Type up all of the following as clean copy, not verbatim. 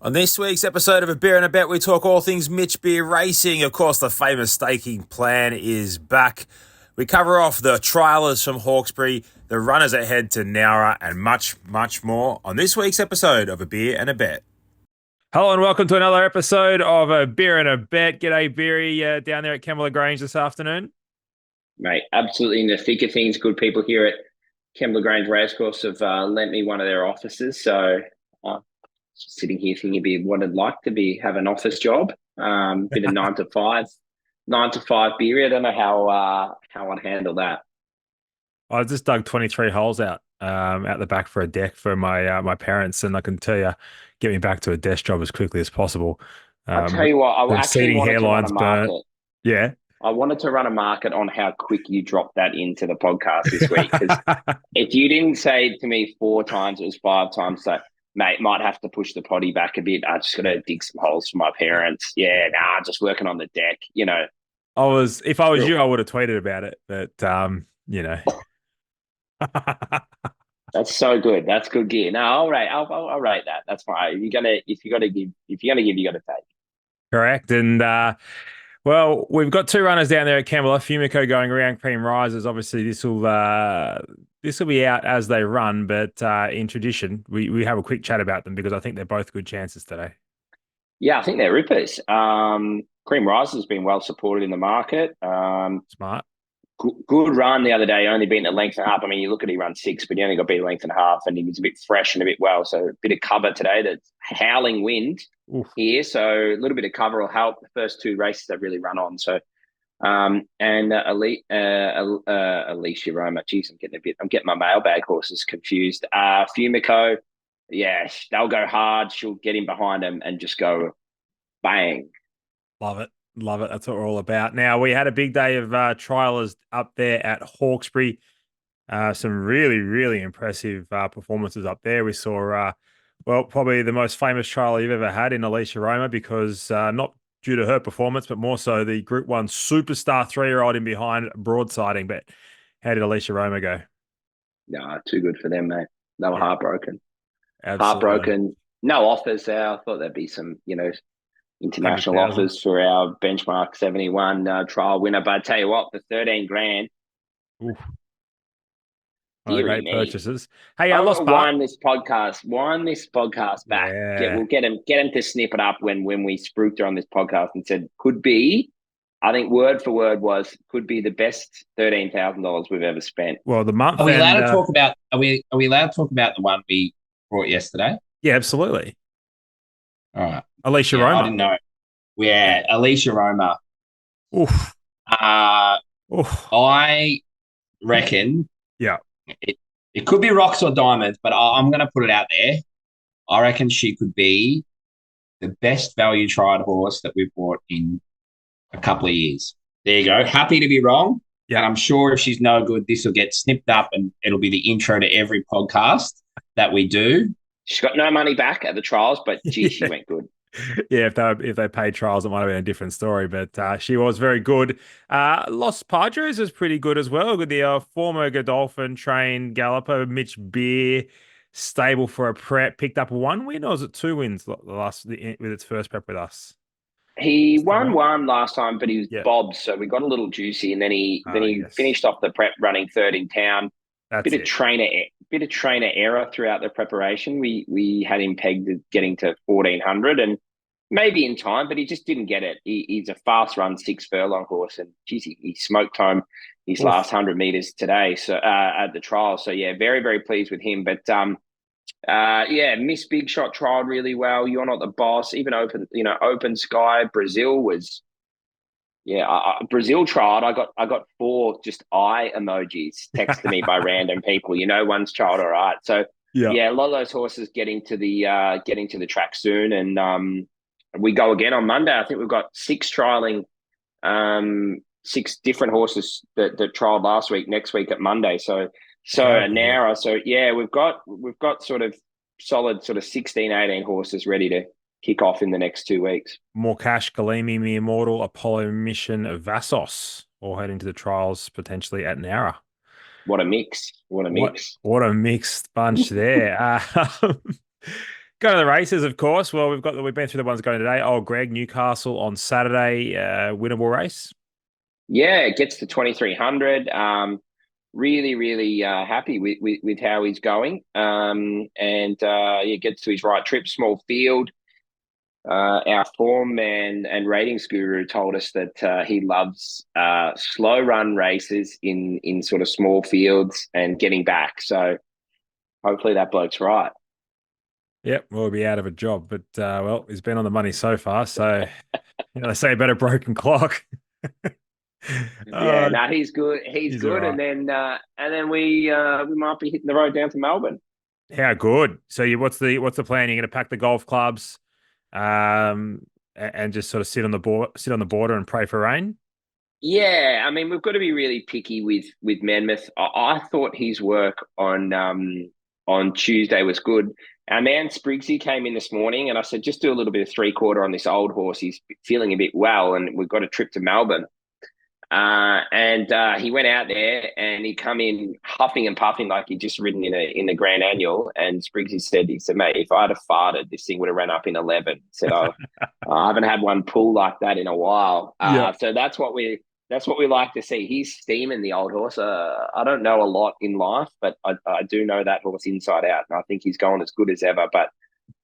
On this week's episode of A Beer and a Bet, we talk all things Mitch Beer racing. Of course, the famous staking plan is back. We cover off the trialers from Hawkesbury, the runners ahead to Nowra, and much, much more on this week's episode of A Beer and a Bet. Hello and welcome to another episode of A Beer and a Bet. G'day, Beery, down there at Kembla Grange this afternoon. Mate, absolutely in the thick of things. Good people here at Kembla Grange Racecourse have lent me one of their offices. So just sitting here thinking about what I'd like to be, have an office job, bit of 9 to 5 beer. I don't know how I'd handle that. I just dug 23 holes out the back for a deck for my parents, and I can tell you, get me back to a desk job as quickly as possible. I'll tell you what, I actually wanted to run a market. Burnt. Yeah. I wanted to run a market on how quick you dropped that into the podcast this week. Because if you didn't say it to me 4 times, it was 5 times. So, mate, might have to push the potty back a bit. I just got to dig some holes for my parents. Yeah, just working on the deck, you know. If I was you, I would have tweeted about it. But, you know. That's so good. That's good gear. No, all right. I'll rate that. That's fine. If you're gonna give, you gotta take. Correct. And well, we've got 2 runners down there at Kembla. Fumiko going around Cream Rises. Obviously, this will be out as they run, but in tradition, we have a quick chat about them because I think they're both good chances today. Yeah, I think they're rippers. Cream Rises has been well supported in the market. Smart. Good run the other day, only beaten a length and a half. I mean, you look at he run 6, but he only got beat a length and a half, and he was a bit fresh and a bit well. So a bit of cover today. That's howling wind here, so a little bit of cover will help. The first 2 races they've really run on. So, and Alicia Roma. Geez, I'm getting my mailbag horses confused. Fumiko, yeah, they'll go hard. She'll get in behind them and just go bang. Love it. Love it. That's what we're all about. Now, we had a big day of trialers up there at Hawkesbury. Some really, really impressive performances up there. We saw, probably the most famous trial you've ever had in Alicia Roma because not due to her performance, but more so the Group 1 superstar 3-year-old in behind broadsiding. But how did Alicia Roma go? No, too good for them, mate. They were heartbroken. Absolutely. Heartbroken. No offers there. I thought there'd be some, international offers for our benchmark 71 trial winner. But I tell you what, for 13 grand. Oof. Great purchases. Hey, I lost wind this podcast back. Yeah. We'll get him to snip it up when we spruiked her on this podcast and said could be. I think word for word was could be the best $13,000 we've ever spent. Well, the month. Are we allowed to talk about? Are we allowed to talk about the one we brought yesterday? Yeah, absolutely. All right, Alicia Roma. I didn't know. Yeah, Alicia Roma. Oof. I reckon. Yeah. It could be rocks or diamonds, but I'm going to put it out there. I reckon she could be the best value tried horse that we've bought in a couple of years. There you go. Happy to be wrong. Yeah. And I'm sure if she's no good, this will get snipped up and it'll be the intro to every podcast that we do. She's got no money back at the trials, but gee, she went good. Yeah, if they paid trials, it might have been a different story, but she was very good. Los Padres is pretty good as well. With the former Godolphin trained galloper, Mitch Beer, stable for a prep, picked up 1 win, or was it 2 wins with its first prep with us? He won one last time, but he was bobbed, so we got a little juicy, and then he finished off the prep running 3rd in town. Bit of trainer error throughout the preparation. We had him pegged at getting to 1,400 and maybe in time, but he just didn't get it. He's a fast run 6 furlong horse, and geez, he smoked home his last 100 meters today. So at the trial, so yeah, very very pleased with him. But Miss Big Shot trialed really well. You're Not the Boss, even Open Sky. Brazil was. Brazil trialed. I got 4 just eye emojis texted to me by random people. One's trialed all right. So a lot of those horses getting to the track soon, and we go again on Monday. I think we've got 6 trialing, 6 different horses that trialed last week. Next week at Monday. So Nowra. So yeah, we've got sort of solid 16, 18 horses ready to kick off in the next 2 weeks. More Cash, Galimi, Me Immortal, Apollo Mission, Vassos, all heading to the trials potentially at Nowra. What a mix. What a mixed bunch there. Go to the races, of course. Well, we've been through the ones going today. Old Greg, Newcastle on Saturday, winnable race. Yeah, it gets to 2,300. Really, really happy with how he's going. Gets to his right trip, small field. Our form man and ratings guru told us that he loves slow run races in sort of small fields and getting back. So hopefully that bloke's right. Yep, we'll be out of a job, but well, he's been on the money so far. So they say about a broken clock. Yeah, no, he's good. He's good, right. and then we might be hitting the road down to Melbourne. How good! So, what's the plan? You're going to pack the golf clubs, and just sort of sit on the border and pray for rain. Yeah, I mean, we've got to be really picky with Monmouth. I thought his work on Tuesday was good. Our man Spriggsy came in this morning, and I said, just do a little bit of 3/4 on this old horse. He's feeling a bit well, and we've got a trip to Melbourne. He went out there and he come in huffing and puffing like he'd just ridden in the Grand Annual. And Spriggsy said, mate, if I'd have farted, this thing would have ran up in 11. He said, I haven't had one pull like that in a while. So that's what we like to see. He's steaming, the old horse. I don't know a lot in life, but I do know that horse inside out, and I think he's going as good as ever. But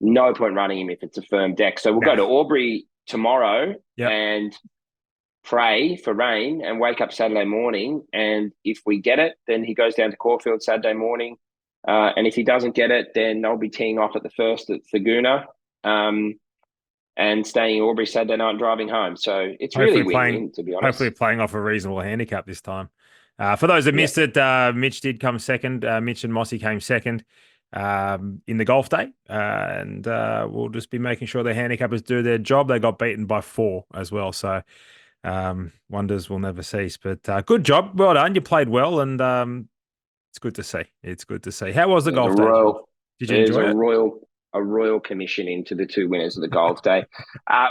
no point running him if it's a firm deck. So we'll go to Albury tomorrow and pray for rain and wake up Saturday morning. And if we get it, then he goes down to Caulfield Saturday morning. And if he doesn't get it, then I'll be teeing off at the first at Thaguna. And staying in Albury Saturday night and driving home. So it's really win-win, to be honest. Hopefully playing off a reasonable handicap this time. For those that missed it, Mitch did come second. Mitch and Mossy came second in the golf day. And we'll just be making sure the handicappers do their job. They got beaten by 4 as well. So wonders will never cease. But good job. Well done. You played well. And it's good to see. It's good to see. How was the golf day? Did you enjoy it? A royal commission into the 2 winners of the golf day.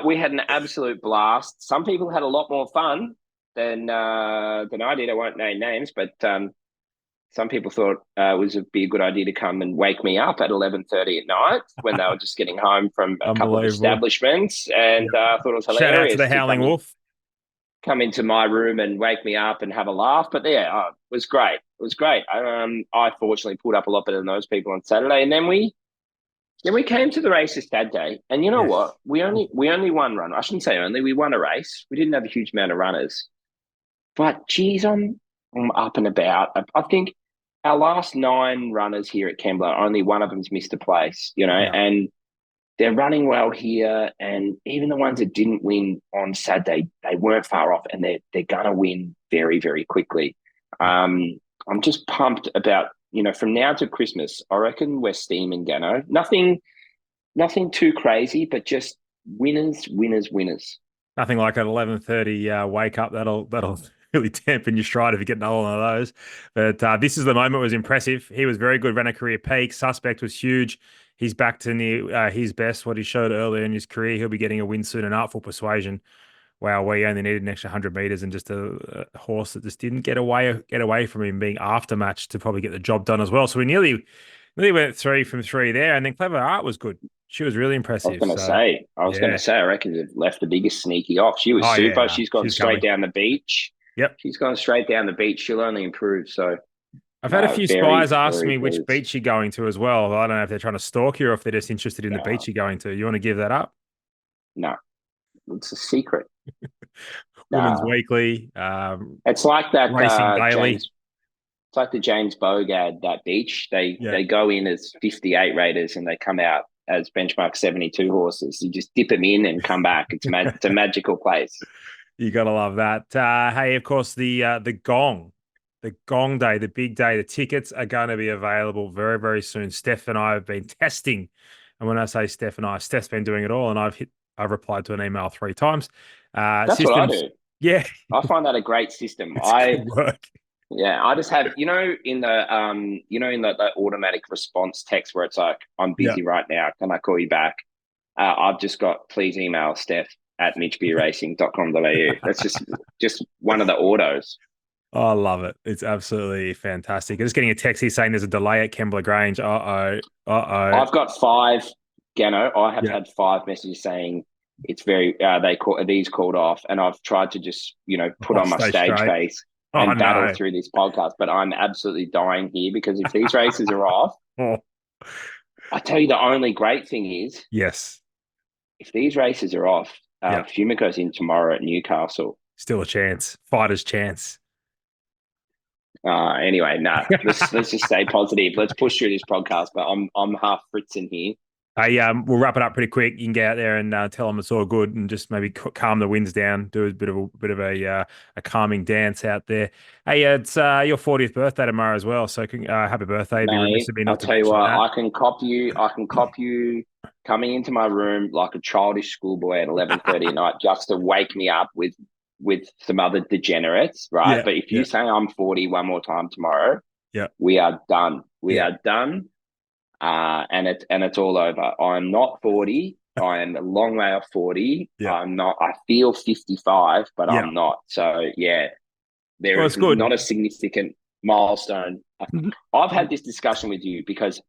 We had an absolute blast. Some people had a lot more fun than I did. I won't name names, but some people thought it would be a good idea to come and wake me up at 11:30 at night when they were just getting home from a couple of establishments, and thought it was hilarious. Shout out to the Howling Wolf. Come into my room and wake me up and have a laugh. But it was great. It was great. I fortunately pulled up a lot better than those people on Saturday, and then we came to the races that day, and you know what? We only won run. I shouldn't say only. We won a race. We didn't have a huge amount of runners, but geez, I'm up and about. I think our last 9 runners here at Kembla, only one of them's missed a place. And they're running well here. And even the ones that didn't win on Saturday, they weren't far off, and they're gonna win very, very quickly. I'm just pumped about. From now to Christmas, I reckon we're steaming, Gano. Nothing too crazy, but just winners, winners, winners. Nothing like an 11:30 wake up. That'll really dampen your stride if you get another one of those. But this is the moment. It was impressive. He was very good. Ran a career peak. Suspect was huge. He's back to near his best, what he showed earlier in his career. He'll be getting a win soon. An Artful Persuasion. Wow, we only needed an extra 100 meters and just a horse that just didn't get away from him being aftermatched to probably get the job done as well. So we nearly went 3 from 3 there. And then Clever Art was good. She was really impressive. I was going to say, I reckon they've left the biggest sneaky off. She was super. Yeah, she's gone straight down the beach. Yep. She's gone straight down the beach. She'll only improve. So I've had a few spies ask me which beach you're going to as well. I don't know if they're trying to stalk you or if they're just interested in the beach you're going to. You want to give that up? No. It's a secret. Women's Weekly. It's like that Racing Daily. It's like the James Bogad, that beach. They go in as 58 raters and they come out as benchmark 72 horses. You just dip them in and come back. It's a magical place. You got to love that. Hey, of course, the Gong day, the big day, the tickets are going to be available very, very soon. Steph and I have been testing. And when I say Steph and I, Steph's been doing it all, and I've replied to an email 3 times. That's what I do. Yeah. I find that a great system. Good work. Yeah, I just have, in the automatic response text where it's like, I'm busy right now. Can I call you back? I've just got, please email steph@mitchbeerracing.com.au. That's just one of the autos. Oh, I love it. It's absolutely fantastic. I'm just getting a text here saying there's a delay at Kembla Grange. Uh-oh. I've got 5 Gano, I have had 5 messages saying it's very these called off, and I've tried to just put on my stage face and battle through this podcast, but I'm absolutely dying here because if these races are off, I tell you the only great thing is if these races are off, Fumiko's in tomorrow at Newcastle. Still a chance, fighter's chance. Anyway, let's just stay positive. Let's push through this podcast. But I'm half fritzing here. Hey, we'll wrap it up pretty quick. You can get out there and tell them it's all good, and just maybe calm the winds down. Do a bit of a calming dance out there. Hey, it's your 40th birthday tomorrow as well. So happy birthday! Mate, I'll tell you what. I can cop you coming into my room like a childish schoolboy at 11:30 at night just to wake me up with some other degenerates, right? But if you say I'm 40 one more time tomorrow, we are done. We are done. And it's all over. I'm not 40. I am a long way off 40. I'm not. I feel 55, but I'm not. So there is not a significant milestone. I've had this discussion with you because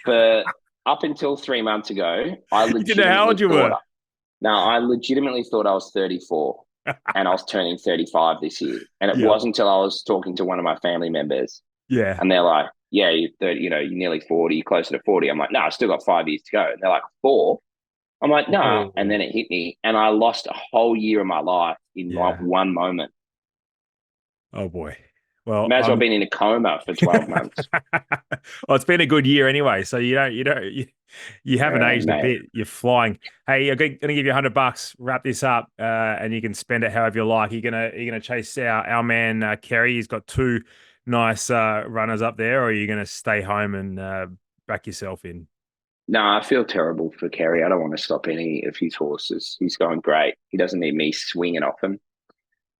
for up until 3 months ago, I legitimately thought I was 34, and I was turning 35 this year. And it wasn't until I was talking to one of my family members. And they're like, you're 30, you're nearly 40, you're closer to 40. I'm like, no, I still got 5 years to go. And they're like, 4? I'm like, no. And then it hit me, and I lost a whole year of my life in like one moment. Oh boy. Well, might as well been in a coma for 12 months. Well, it's been a good year anyway. So you haven't aged a bit. You're flying. Hey, I'm going to give you $100. Wrap this up, and you can spend it however you like. You're gonna chase our man Kerry. He's got 2 nice runners up there, or are you going to stay home and back yourself in? No, I feel terrible for Kerry. I don't want to stop any of his horses. He's going great. He doesn't need me swinging off him.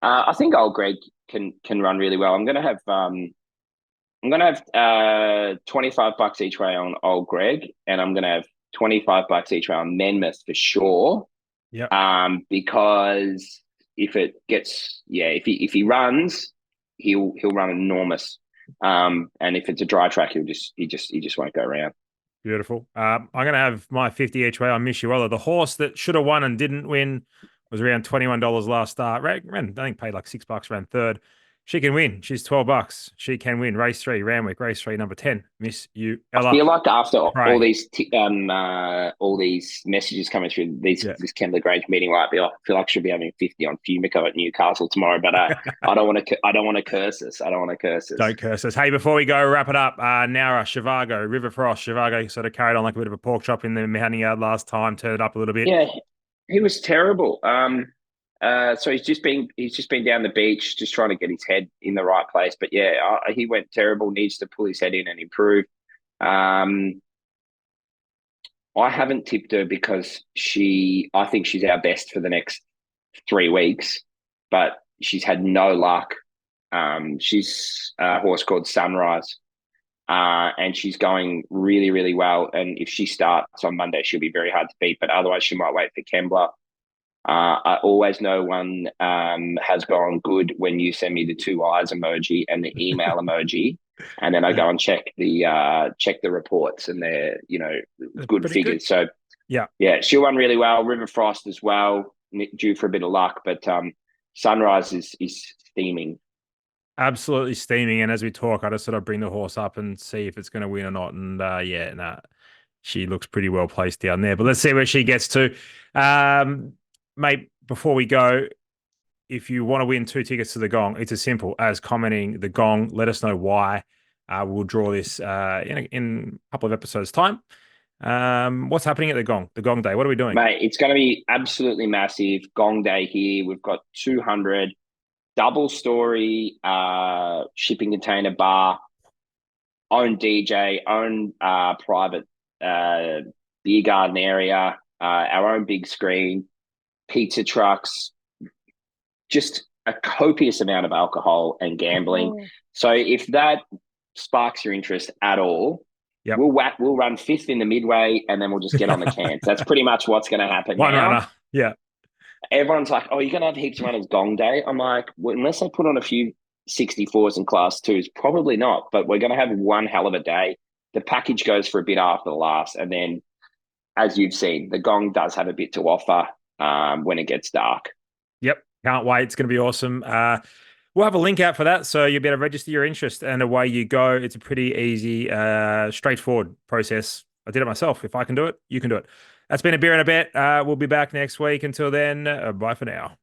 I think old Greg can run really well. I'm going to have $25 each way on old Greg, and I'm going to have $25 each way on Menmouth for sure. Because if it gets if he runs, he'll run enormous. And if it's a dry track, he just won't go around. Beautiful. I'm going to have my 50 each way on Mishuela. The horse that should have won and didn't win was around $21 last start. I think paid like $6, ran third. She can win. She's $12. She can win. Race 3, Randwick. Race 3, number 10. Miss you, Ella. I feel like after all these messages coming through this Kembla Grange meeting, I feel like I should be having 50 on Fumiko at Newcastle tomorrow. But I don't want to curse us. Don't curse us. Hey, before we go, wrap it up. Nara, Shivago, River Frost. Shivago sort of carried on like a bit of a pork chop in the mounting yard last time. Turned it up a little bit. Yeah, he was terrible. So he's just been down the beach, just trying to get his head in the right place. But he went terrible. Needs to pull his head in and improve. I haven't tipped her because I think she's our best for the next 3 weeks, but she's had no luck. She's a horse called Sunrise, and she's going really, really well. And if she starts on Monday, she'll be very hard to beat. But otherwise, she might wait for Kembla. I always know one has gone good when you send me the 2 eyes emoji and the email emoji, and then I go and check the reports, and they're good figures. Good. So she'll run really well. River Frost as well, due for a bit of luck, but Sunrise is steaming. Absolutely steaming. And as we talk, I just sort of bring the horse up and see if it's going to win or not. And she looks pretty well placed down there. But let's see where she gets to. Mate, before we go, if you want to win 2 tickets to the Gong, it's as simple as commenting the Gong. Let us know why. We'll draw this in a couple of episodes' time. What's happening at the Gong Day? What are we doing? Mate, it's going to be absolutely massive. Gong Day here. We've got 200 double story shipping container bar, own DJ, own private beer garden area, our own big screen, pizza trucks, just a copious amount of alcohol and gambling. So if that sparks your interest at all, we'll run 5th in the midway, and then we'll just get on the cans. That's pretty much what's going to happen. One runner. Yeah. Everyone's like, oh, you're going to have heaps of runners Gong Day. I'm like, well, unless I put on a few 64s and class 2s, probably not. But we're going to have one hell of a day. The package goes for a bit after the last, and then as you've seen, the Gong does have a bit to offer when it gets dark. Yep. Can't wait. It's going to be awesome. We'll have a link out for that, so you'll be able to register your interest, and away you go. It's a pretty easy, straightforward process. I did it myself. If I can do it, you can do it. That's been a beer and a bet. We'll be back next week. Until then, bye for now.